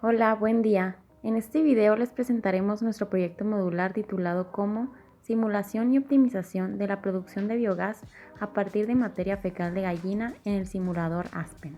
Hola, buen día. En este video les presentaremos nuestro proyecto modular titulado como Simulación y optimización de la producción de biogás a partir de materia fecal de gallina en el simulador Aspen.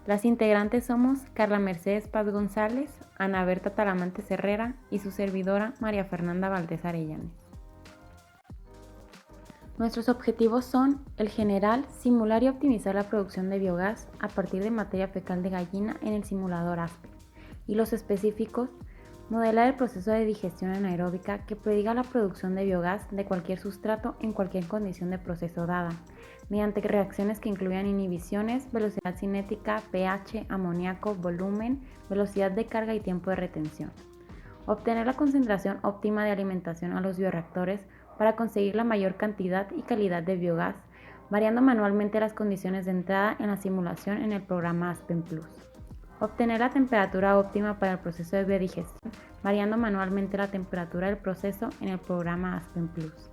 Las integrantes somos Carla Mercedes Paz González, Ana Berta Talamantes Herrera y su servidora María Fernanda Valdés Arellanes. Nuestros objetivos son: el general, simular y optimizar la producción de biogás a partir de materia fecal de gallina en el simulador Aspen, y los específicos, modelar el proceso de digestión anaeróbica que prediga la producción de biogás de cualquier sustrato en cualquier condición de proceso dada, mediante reacciones que incluyan inhibiciones, velocidad cinética, pH, amoníaco, volumen, velocidad de carga y tiempo de retención. Obtener la concentración óptima de alimentación a los bioreactores para conseguir la mayor cantidad y calidad de biogás, variando manualmente las condiciones de entrada en la simulación en el programa Aspen Plus. Obtener la temperatura óptima para el proceso de biodigestión, variando manualmente la temperatura del proceso en el programa Aspen Plus.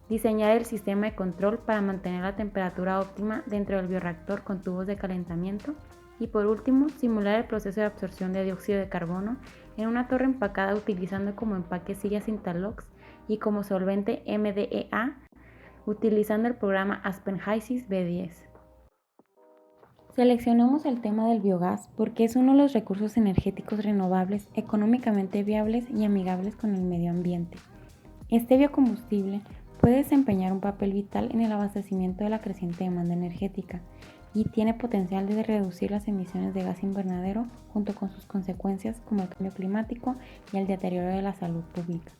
Diseñar el sistema de control para mantener la temperatura óptima dentro del bioreactor con tubos de calentamiento. Y por último, simular el proceso de absorción de dióxido de carbono en una torre empacada utilizando como empaque sillas Interlocks y como solvente MDEA, utilizando el programa Aspen HYSYS B10. Seleccionamos el tema del biogás porque es uno de los recursos energéticos renovables económicamente viables y amigables con el medio ambiente. Este biocombustible puede desempeñar un papel vital en el abastecimiento de la creciente demanda energética y tiene potencial de reducir las emisiones de gas invernadero junto con sus consecuencias como el cambio climático y el deterioro de la salud pública.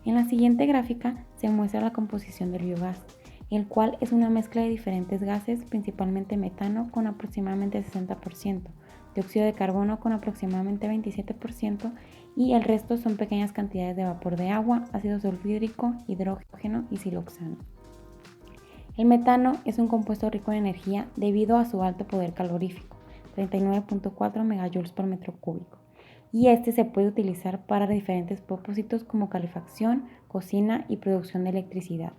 En la siguiente gráfica se muestra la composición del biogás, el cual es una mezcla de diferentes gases, principalmente metano con aproximadamente 60%, dióxido de carbono con aproximadamente 27% y el resto son pequeñas cantidades de vapor de agua, ácido sulfúrico, hidrógeno y siloxano. El metano es un compuesto rico en energía debido a su alto poder calorífico, 39.4 megajoules por metro cúbico, y este se puede utilizar para diferentes propósitos como calefacción, cocina y producción de electricidad.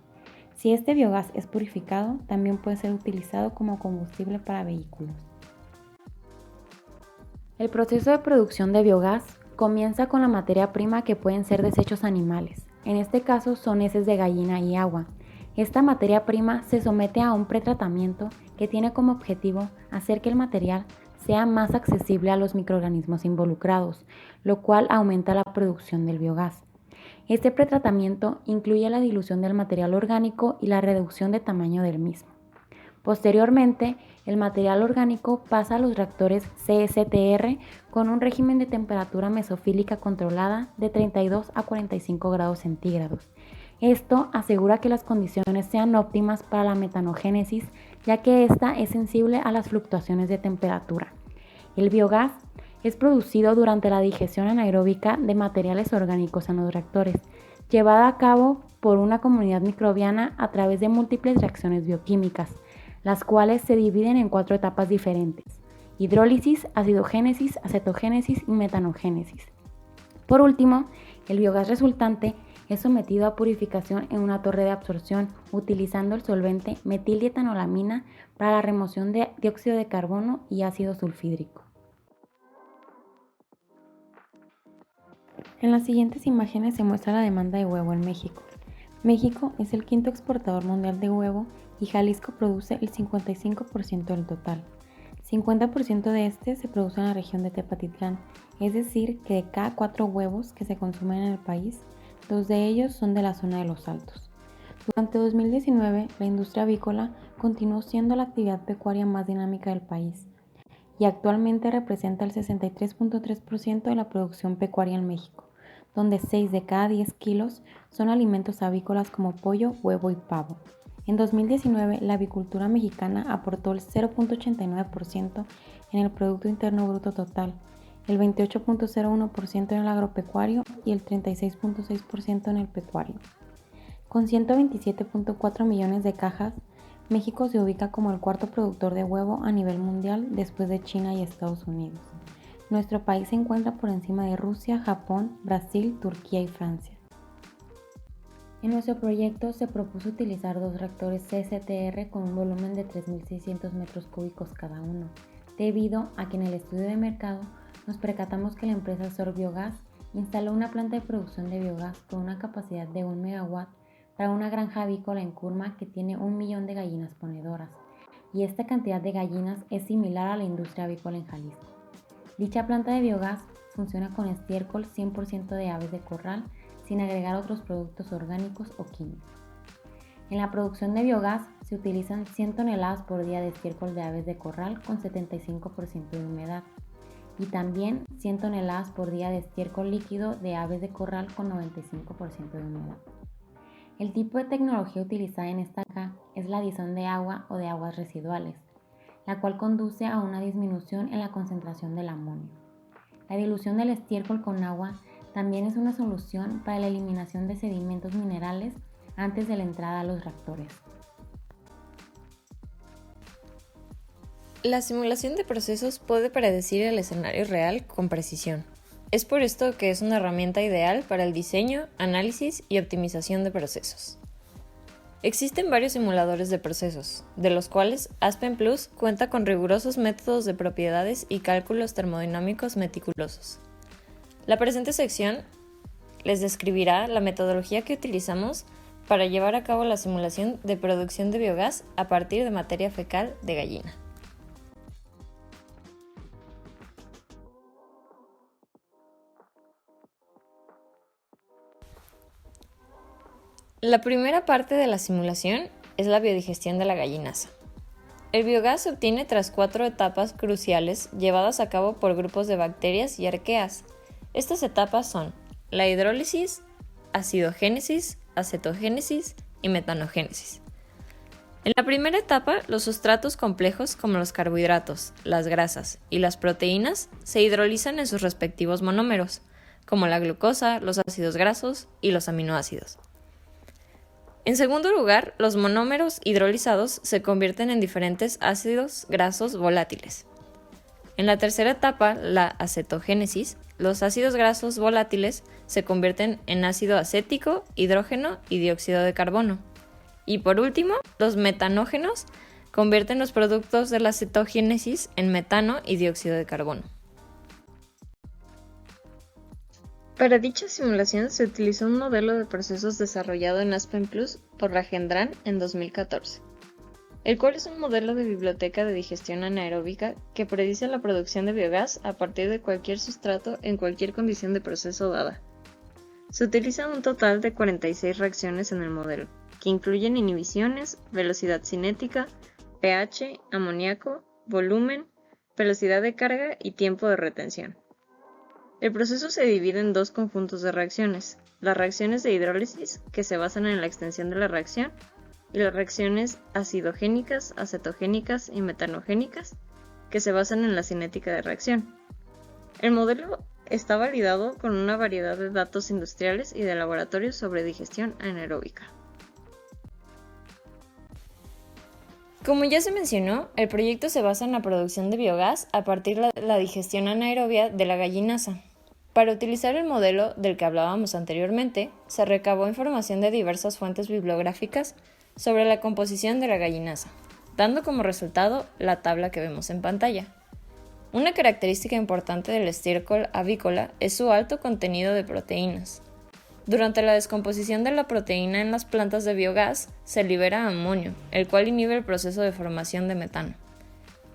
Si este biogás es purificado, también puede ser utilizado como combustible para vehículos. El proceso de producción de biogás comienza con la materia prima que pueden ser desechos animales. En este caso son heces de gallina y agua. Esta materia prima se somete a un pretratamiento que tiene como objetivo hacer que el material sea más accesible a los microorganismos involucrados, lo cual aumenta la producción del biogás. Este pretratamiento incluye la dilución del material orgánico y la reducción de tamaño del mismo. Posteriormente, el material orgánico pasa a los reactores CSTR con un régimen de temperatura mesofílica controlada de 32 a 45 grados centígrados. Esto asegura que las condiciones sean óptimas para la metanogénesis, ya que ésta es sensible a las fluctuaciones de temperatura. El biogás es producido durante la digestión anaeróbica de materiales orgánicos en los reactores, llevada a cabo por una comunidad microbiana a través de múltiples reacciones bioquímicas, las cuales se dividen en 4 etapas diferentes: hidrólisis, acidogénesis, acetogénesis y metanogénesis. Por último, el biogás resultante es sometido a purificación en una torre de absorción utilizando el solvente metildietanolamina para la remoción de dióxido de carbono y ácido sulfúrico. En las siguientes imágenes se muestra la demanda de huevo en México. México es el quinto exportador mundial de huevo y Jalisco produce el 55% del total. 50% de este se produce en la región de Tepatitlán, es decir, que de cada 4 huevos que se consumen en el país, 2 de ellos son de la zona de los Altos. Durante 2019, la industria avícola continuó siendo la actividad pecuaria más dinámica del país y actualmente representa el 63.3% de la producción pecuaria en México, donde 6 de cada 10 kilos son alimentos avícolas como pollo, huevo y pavo. En 2019, la avicultura mexicana aportó el 0.89% en el Producto Interno Bruto total, el 28.01% en el agropecuario y el 36.6% en el pecuario. Con 127.4 millones de cajas, México se ubica como el cuarto productor de huevo a nivel mundial después de China y Estados Unidos. Nuestro país se encuentra por encima de Rusia, Japón, Brasil, Turquía y Francia. En nuestro proyecto se propuso utilizar 2 reactores CSTR con un volumen de 3.600 metros cúbicos cada uno, debido a que en el estudio de mercado nos percatamos que la empresa Sor Biogás instaló una planta de producción de biogás con una capacidad de 1 megawatt para una granja avícola en Curma que tiene 1 millón de gallinas ponedoras, y esta cantidad de gallinas es similar a la industria avícola en Jalisco. Dicha planta de biogás funciona con estiércol 100% de aves de corral sin agregar otros productos orgánicos o químicos. En la producción de biogás se utilizan 100 toneladas por día de estiércol de aves de corral con 75% de humedad y también 100 toneladas por día de estiércol líquido de aves de corral con 95% de humedad. El tipo de tecnología utilizada en esta granja es la adición de agua o de aguas residuales, la cual conduce a una disminución en la concentración del amonio. La dilución del estiércol con agua también es una solución para la eliminación de sedimentos minerales antes de la entrada a los reactores. La simulación de procesos puede predecir el escenario real con precisión. Es por esto que es una herramienta ideal para el diseño, análisis y optimización de procesos. Existen varios simuladores de procesos, de los cuales Aspen Plus cuenta con rigurosos métodos de propiedades y cálculos termodinámicos meticulosos. La presente sección les describirá la metodología que utilizamos para llevar a cabo la simulación de producción de biogás a partir de materia fecal de gallina. La primera parte de la simulación es la biodigestión de la gallinaza. El biogás se obtiene tras 4 etapas cruciales llevadas a cabo por grupos de bacterias y arqueas. Estas etapas son la hidrólisis, acidogénesis, acetogénesis y metanogénesis. En la primera etapa, los sustratos complejos como los carbohidratos, las grasas y las proteínas se hidrolizan en sus respectivos monómeros, como la glucosa, los ácidos grasos y los aminoácidos. En segundo lugar, los monómeros hidrolizados se convierten en diferentes ácidos grasos volátiles. En la tercera etapa, la acetogénesis, los ácidos grasos volátiles se convierten en ácido acético, hidrógeno y dióxido de carbono. Y por último, los metanógenos convierten los productos de la cetogénesis en metano y dióxido de carbono. Para dicha simulación se utilizó un modelo de procesos desarrollado en Aspen Plus por Rajendran en 2014, el cual es un modelo de biblioteca de digestión anaeróbica que predice la producción de biogás a partir de cualquier sustrato en cualquier condición de proceso dada. Se utiliza un total de 46 reacciones en el modelo, que incluyen inhibiciones, velocidad cinética, pH, amoníaco, volumen, velocidad de carga y tiempo de retención. El proceso se divide en 2 conjuntos de reacciones, las reacciones de hidrólisis, que se basan en la extensión de la reacción, y las reacciones acidogénicas, acetogénicas y metanogénicas, que se basan en la cinética de reacción. El modelo está validado con una variedad de datos industriales y de laboratorios sobre digestión anaeróbica. Como ya se mencionó, el proyecto se basa en la producción de biogás a partir de la digestión anaerobia de la gallinaza. Para utilizar el modelo del que hablábamos anteriormente, se recabó información de diversas fuentes bibliográficas sobre la composición de la gallinaza, dando como resultado la tabla que vemos en pantalla. Una característica importante del estiércol avícola es su alto contenido de proteínas. Durante la descomposición de la proteína en las plantas de biogás, se libera amonio, el cual inhibe el proceso de formación de metano.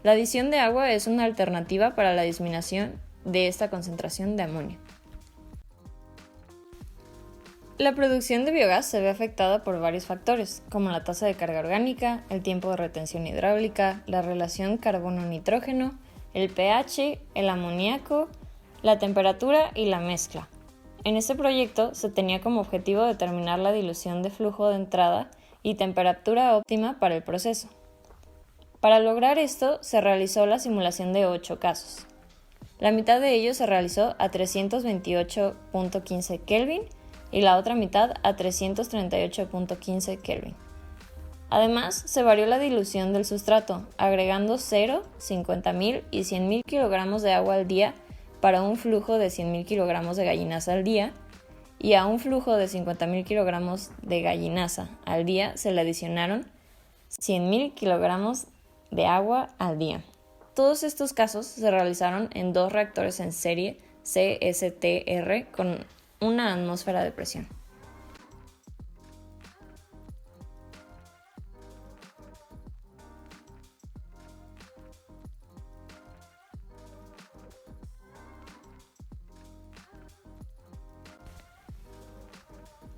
La adición de agua es una alternativa para la disminución de esta concentración de amonio. La producción de biogás se ve afectada por varios factores, como la tasa de carga orgánica, el tiempo de retención hidráulica, la relación carbono-nitrógeno, el pH, el amoníaco, la temperatura y la mezcla. En este proyecto se tenía como objetivo determinar la dilución de flujo de entrada y temperatura óptima para el proceso. Para lograr esto, se realizó la simulación de 8 casos. La mitad de ellos se realizó a 328.15 Kelvin y la otra mitad a 338.15 Kelvin. Además, se varió la dilución del sustrato, agregando 0, 50.000 y 100.000 kilogramos de agua al día para un flujo de 100.000 kilogramos de gallinaza al día, y a un flujo de 50.000 kilogramos de gallinaza al día se le adicionaron 100.000 kilogramos de agua al día. Todos estos casos se realizaron en 2 reactores en serie CSTR con una atmósfera de presión.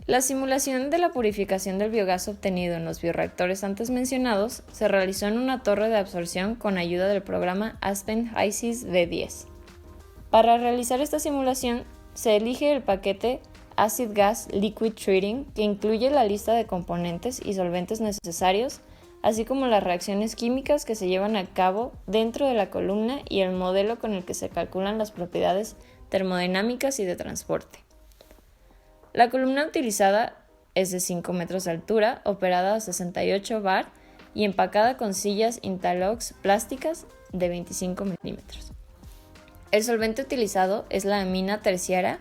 La simulación de la purificación del biogás obtenido en los bioreactores antes mencionados se realizó en una torre de absorción con ayuda del programa Aspen HYSYS V10. Para realizar esta simulación, se elige el paquete Acid Gas Liquid Treating, que incluye la lista de componentes y solventes necesarios, así como las reacciones químicas que se llevan a cabo dentro de la columna y el modelo con el que se calculan las propiedades termodinámicas y de transporte. La columna utilizada es de 5 metros de altura, operada a 68 bar y empacada con sillas interlocks plásticas de 25 milímetros. El solvente utilizado es la amina terciaria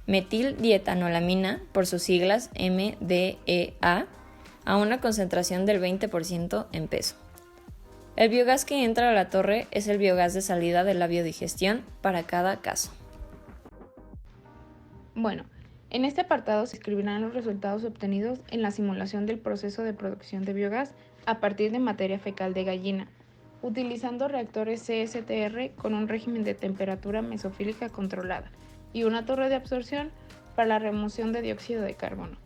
metildietanolamina, por sus siglas MDEA, a una concentración del 20% en peso. El biogás que entra a la torre es el biogás de salida de la biodigestión para cada caso. Bueno, en este apartado se escribirán los resultados obtenidos en la simulación del proceso de producción de biogás a partir de materia fecal de gallina, utilizando reactores CSTR con un régimen de temperatura mesofílica controlada y una torre de absorción para la remoción de dióxido de carbono.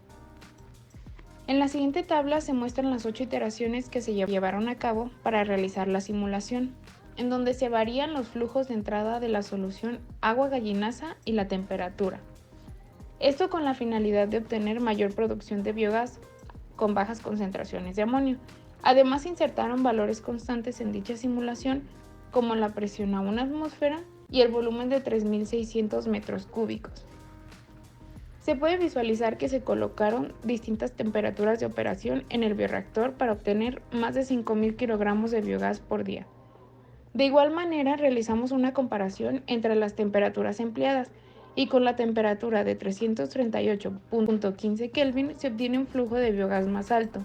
En la siguiente tabla se muestran las 8 iteraciones que se llevaron a cabo para realizar la simulación, en donde se varían los flujos de entrada de la solución agua gallinaza y la temperatura. Esto con la finalidad de obtener mayor producción de biogás con bajas concentraciones de amonio. Además, insertaron valores constantes en dicha simulación, como la presión a una atmósfera y el volumen de 3.600 metros cúbicos. Se puede visualizar que se colocaron distintas temperaturas de operación en el bioreactor para obtener más de 5.000 kilogramos de biogás por día. De igual manera, realizamos una comparación entre las temperaturas empleadas y con la temperatura de 338.15 Kelvin se obtiene un flujo de biogás más alto.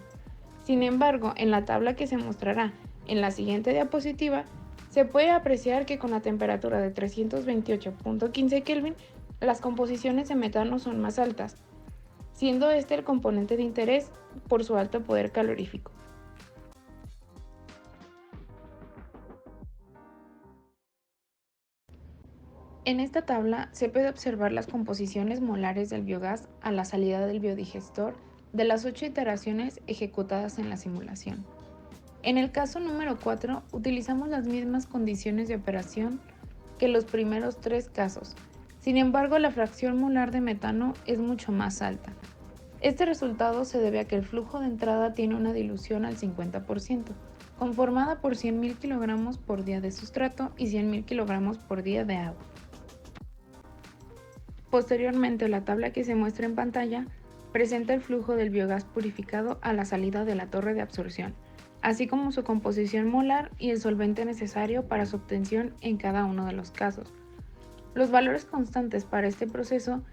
Sin embargo, en la tabla que se mostrará en la siguiente diapositiva, se puede apreciar que con la temperatura de 328.15 Kelvin, las composiciones de metano son más altas, siendo este el componente de interés por su alto poder calorífico. En esta tabla se puede observar las composiciones molares del biogás a la salida del biodigestor de las 8 iteraciones ejecutadas en la simulación. En el caso número 4 utilizamos las mismas condiciones de operación que los primeros 3 casos. Sin embargo, la fracción molar de metano es mucho más alta. Este resultado se debe a que el flujo de entrada tiene una dilución al 50%, conformada por 100.000 kilogramos por día de sustrato y 100.000 kilogramos por día de agua. Posteriormente, la tabla que se muestra en pantalla presenta el flujo del biogás purificado a la salida de la torre de absorción, así como su composición molar y el solvente necesario para su obtención en cada uno de los casos. Los valores constantes para este proceso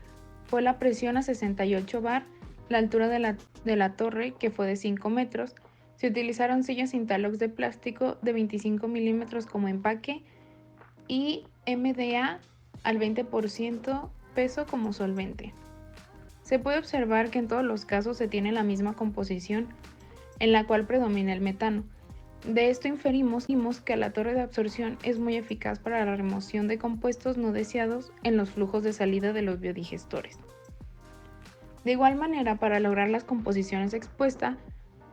fue la presión a 68 bar, la altura de la torre, que fue de 5 metros, se utilizaron sillas interlocks de plástico de 25 milímetros como empaque y MDA al 20% peso como solvente. Se puede observar que en todos los casos se tiene la misma composición, en la cual predomina el metano. De esto inferimos que la torre de absorción es muy eficaz para la remoción de compuestos no deseados en los flujos de salida de los biodigestores. De igual manera, para lograr las composiciones expuestas,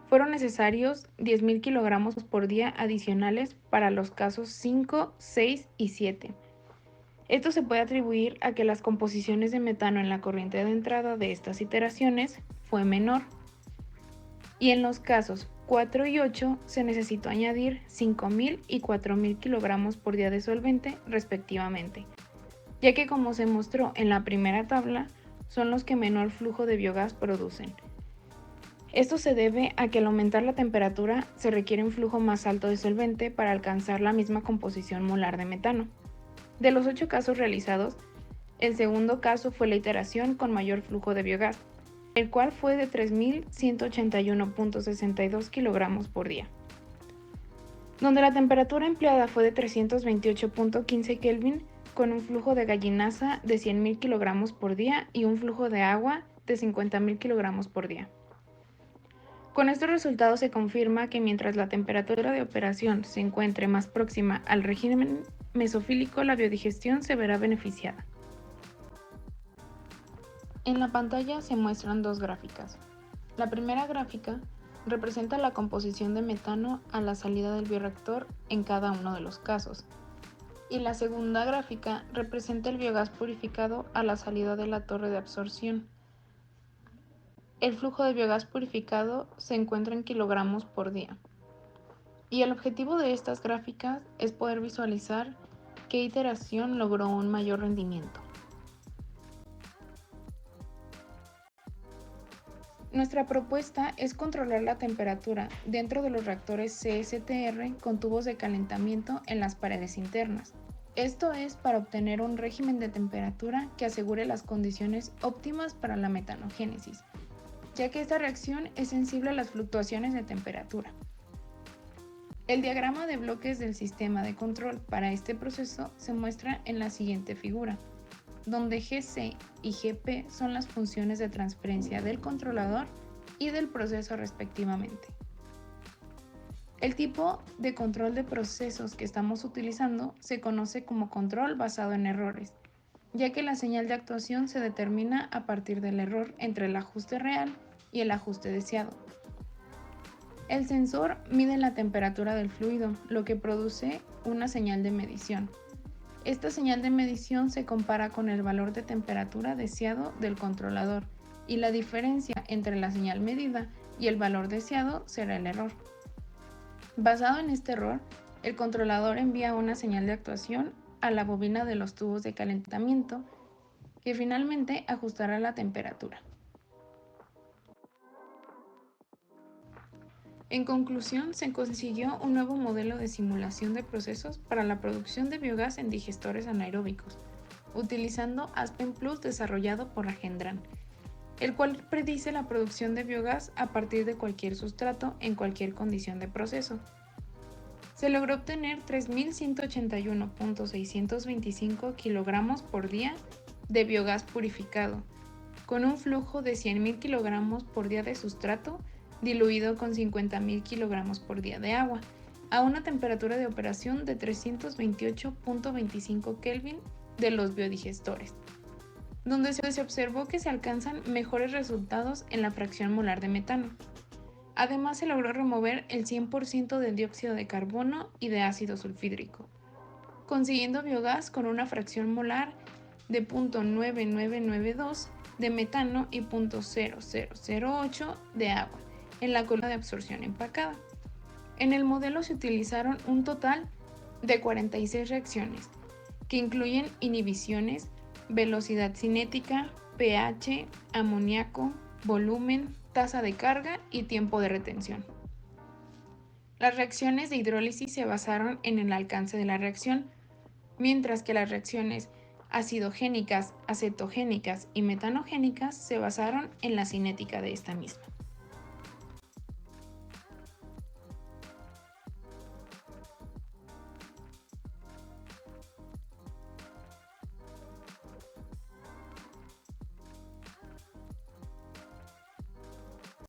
fueron necesarios 10.000 kilogramos por día adicionales para los casos 5, 6 y 7. Esto se puede atribuir a que las composiciones de metano en la corriente de entrada de estas iteraciones fue menor. Y en los casos 4 y 8 se necesitó añadir 5.000 y 4.000 kilogramos por día de solvente respectivamente, ya que como se mostró en la primera tabla, son los que menor flujo de biogás producen. Esto se debe a que al aumentar la temperatura se requiere un flujo más alto de solvente para alcanzar la misma composición molar de metano. De los 8 casos realizados, el segundo caso fue la iteración con mayor flujo de biogás, el cual fue de 3.181.62 kilogramos por día. donde la temperatura empleada fue de 328.15 Kelvin, con un flujo de gallinaza de 100.000 kilogramos por día y un flujo de agua de 50.000 kilogramos por día. Con estos resultados se confirma que mientras la temperatura de operación se encuentre más próxima al régimen mesofílico, la biodigestión se verá beneficiada. En la pantalla se muestran dos gráficas. La primera gráfica representa la composición de metano a la salida del bioreactor en cada uno de los casos, y la segunda gráfica representa el biogás purificado a la salida de la torre de absorción. El flujo de biogás purificado se encuentra en kilogramos por día. Y el objetivo de estas gráficas es poder visualizar qué iteración logró un mayor rendimiento. Nuestra propuesta es controlar la temperatura dentro de los reactores CSTR con tubos de calentamiento en las paredes internas. Esto es para obtener un régimen de temperatura que asegure las condiciones óptimas para la metanogénesis, ya que esta reacción es sensible a las fluctuaciones de temperatura. El diagrama de bloques del sistema de control para este proceso se muestra en la siguiente figura, donde GC y GP son las funciones de transferencia del controlador y del proceso respectivamente. El tipo de control de procesos que estamos utilizando se conoce como control basado en errores, ya que la señal de actuación se determina a partir del error entre el ajuste real y el ajuste deseado. El sensor mide la temperatura del fluido, lo que produce una señal de medición. Esta señal de medición se compara con el valor de temperatura deseado del controlador, y la diferencia entre la señal medida y el valor deseado será el error. Basado en este error, el controlador envía una señal de actuación a la bobina de los tubos de calentamiento, que finalmente ajustará la temperatura. En conclusión, se consiguió un nuevo modelo de simulación de procesos para la producción de biogás en digestores anaeróbicos, utilizando Aspen Plus desarrollado por Agendran, el cual predice la producción de biogás a partir de cualquier sustrato en cualquier condición de proceso. Se logró obtener 3.181.625 kilogramos por día de biogás purificado, con un flujo de 100.000 kilogramos por día de sustrato diluido con 50.000 kilogramos por día de agua, a una temperatura de operación de 328.25 Kelvin de los biodigestores, donde se observó que se alcanzan mejores resultados en la fracción molar de metano. Además, se logró remover el 100% del dióxido de carbono y de ácido sulfídrico, consiguiendo biogás con una fracción molar de 0.9992 de metano y 0.0008 de agua en la columna de absorción empacada. En el modelo se utilizaron un total de 46 reacciones, que incluyen inhibiciones, velocidad cinética, pH, amoníaco, volumen, tasa de carga y tiempo de retención. Las reacciones de hidrólisis se basaron en el alcance de la reacción, mientras que las reacciones acidogénicas, acetogénicas y metanogénicas se basaron en la cinética de esta misma.